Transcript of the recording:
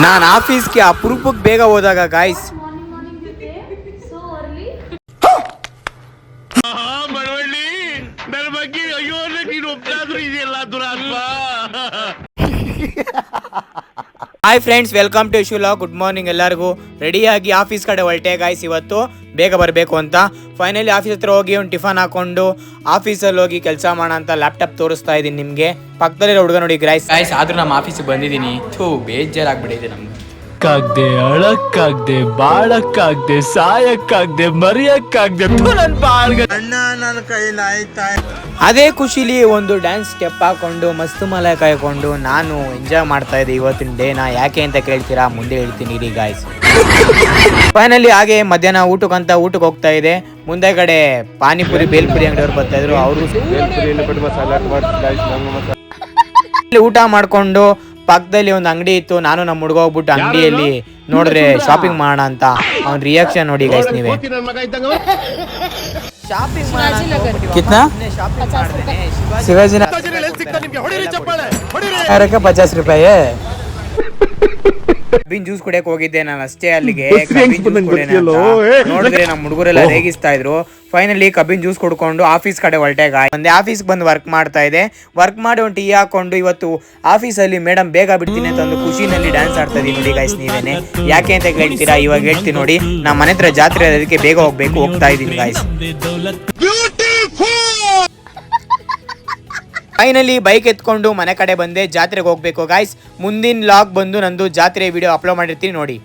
ನಾನು ಆಫೀಸ್ಗೆ ಅಪರೂಪಕ್ಕೆ ಬೇಗ ಹೋದಾಗ guys hi friends, welcome to Shula. Good morning ಎಲ್ಲರಿಗೂ. ರೆಡಿಯಾಗಿ ಆಫೀಸ್ ಕಡೆ ಹೊರಟೆ ಗಾಯ್ಸ್. ಇವತ್ತು ಬೇಗ ಬರಬೇಕು ಅಂತ ಫೈನಲಿ ಆಫೀಸ್ ಹತ್ರ ಹೋಗಿ ಒಂದು ಟಿಫನ್ ಹಾಕೊಂಡು ಆಫೀಸಲ್ಲಿ ಹೋಗಿ ಕೆಲಸ ಮಾಡೋಣ ಅಂತ ಲ್ಯಾಪ್ಟಾಪ್ ತೋರಿಸ್ತಾ ಇದ್ದೀನಿ ನಿಮಗೆ. ಪಕ್ಕದಲ್ಲಿರೋ ಹುಡುಗ ನೋಡಿ ಗಾಯ್ಸ್. ಆದ್ರೂ ನಮ್ಮ ಆಫೀಸಿಗೆ ಬಂದಿದ್ದೀನಿ. ಬೇಜಾರಾಗ್ಬಿಟ್ಟಿದೆ ನಮ್ಗೆ. ಕಾಗ್ದೆ ಅಳಕ್ಕಾಗ್ದೆ ಬಾಳಕ್ಕಾಗ್ದೆ ಸಾಯಕ್ಕಾಗ್ದೆ ಮರಿಯಕ್ಕಾಗ್ದೆ ನನ್ನ ಕೈಲಾಯ್ತಾ. ಅದೇ ಖುಷಿಲಿ ಒಂದು ಡ್ಯಾನ್ಸ್ ಸ್ಟೆಪ್ ಹಾಕೊಂಡು ಮಸ್ತ್ ಮಲೆ ಕಾಯ್ಕೊಂಡು ನಾನು ಎಂಜಾಯ್ ಮಾಡ್ತಾ ಇದ್ದೆ ಇವತ್ತಿನ ಡೇನ. ಯಾಕೆ ಅಂತ ಕೇಳ್ತೀರಾ, ಮುಂದೆ ಹೇಳ್ತೀನಿ ರೀ ಗಾಯ್ಸ್. ಫೈನಲಿ ಹಾಗೆ ಮಧ್ಯಾಹ್ನ ಊಟಕ್ಕೆ ಹೋಗ್ತಾ ಇದೆ. ಮುಂದೆ ಕಡೆ ಪಾನಿಪುರಿ ಬೇಲ್ಪುರಿ ಅಂಗಡಿಯವ್ರು ಬರ್ತಾ ಇದ್ರು. ಅವರು ಊಟ ಮಾಡ್ಕೊಂಡು ಪಕ್ಕದಲ್ಲಿ ಒಂದು ಅಂಗಡಿ ಇತ್ತು. ನಾನು ನಮ್ಮ ಹುಡುಗ ಹೋಗ್ಬಿಟ್ಟು ಅಂಗಡಿಯಲ್ಲಿ ನೋಡಿದ್ರೆ ಶಾಪಿಂಗ್ ಮಾಡೋಣ ಅಂತ. ಅವ್ನ ರಿಯಾಕ್ಷನ್ ನೋಡಿ ಗೈಸ್ ನೀವೇ. ಶಾಪಿಂಗ್ ಶಿವಾಜಿ 50 ರೂಪಾಯಿ. ಕಬ್ಬಿನ ಜ್ಯೂಸ್ ಕುಡಿಯಕ್ಕೆ ಹೋಗಿದ್ದೆ ನಾನು ಅಷ್ಟೇ ಅಲ್ಲಿಗೆ. ನೋಡಿದ್ರೆ ನಮ್ಮ ಹುಡುಗರೆಲ್ಲ ರೇಗಿಸ್ತಾ ಇದ್ರು. ಫೈನಲಿ ಕಬ್ಬಿನ ಜ್ಯೂಸ್ ಕುಡ್ಕೊಂಡು ಆಫೀಸ್ ಕಡೆ ಹೊರಟೆ. ಒಂದೇ ಆಫೀಸ್ ಬಂದು ವರ್ಕ್ ಮಾಡ್ತಾ ಇದೆ. ವರ್ಕ್ ಮಾಡಿ ಒಂದು ಟೀ ಹಾಕೊಂಡು ಇವತ್ತು ಆಫೀಸಲ್ಲಿ ಮೇಡಮ್ ಬೇಗ ಬಿಡ್ತೀನಿ ಅಂತ ಒಂದು ಖುಷಿನಲ್ಲಿ ಡ್ಯಾನ್ಸ್ ಆಡ್ತಾ ಇದೀನಿ ನೋಡಿ ಗೈಸ್ ನೀವೇನೆ. ಯಾಕೆ ಅಂತ ಕೇಳ್ತೀರಾ, ಇವಾಗ ಹೇಳ್ತೀನಿ ನೋಡಿ. ನಮ್ಮ ಮನೆ ಹತ್ರ ಜಾತ್ರೆ ಅದಕ್ಕೆ ಬೇಗ ಹೋಗ್ತಾ ಇದೀನಿ ಗೈಸ್. ಫೈನಲಿ ಬೈಕ್ ಎತ್ಕೊಂಡು ಮನೆ ಕಡೆ ಬಂದೆ. ಜಾತ್ರೆಗೆ ಹೋಗ್ಬೇಕು ಗಾಯ್ಸ್. ಮುಂದಿನ ಲಾಗ್ ಬಂದು ನಂದು ಜಾತ್ರೆ ವಿಡಿಯೋ ಅಪ್ಲೋಡ್ ಮಾಡಿರ್ತೀನಿ ನೋಡಿ.